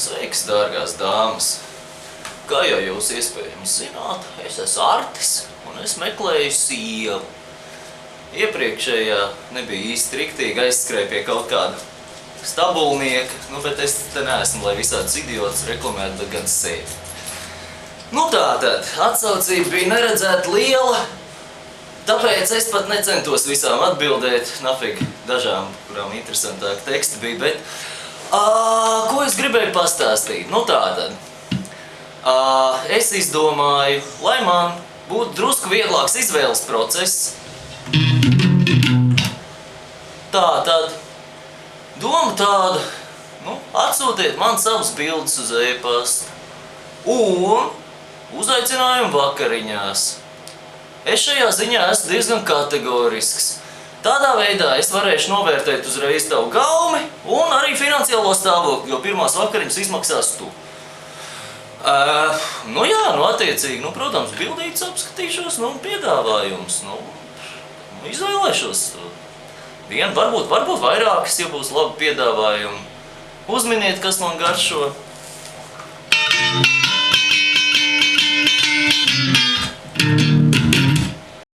Sveiks, dārgās dāmas! Kā jau jūs iespējams zināt, es esmu Artis un es meklēju sievu. Iepriekšējā nebija īsti riktīgi, aizskrēja pie kaut kāda stabulnieka, bet es te neesmu, lai visādus idiotus reklamētu, bet gan sevi. Tātad, atsaucība bija neredzēta liela, tāpēc es pat necentos visām atbildēt, nafig dažām, kurām interesantāki teksti bija, bet ko es gribēju pastāstīt? Tātad, es izdomāju, lai man būtu drusku vieglāks izvēles process. Tātad, doma tāda, atsūtiet man savus bildes uz e-pastu un uzaicinājumu vakariņās. Es šajā ziņā esmu diezgan kategorisks. Tādā veidā es varēšu novērtēt uzreiz tavu gaumi un arī finansiālo stāvokli, jo pirmās vakariņas izmaksās tu. Attiecīgi, protams, bildītas apskatīšos, piedāvājums, izvēlēšos vienu, varbūt vairākas, ja būs labi piedāvājumi. Uzminiet, kas man garšo.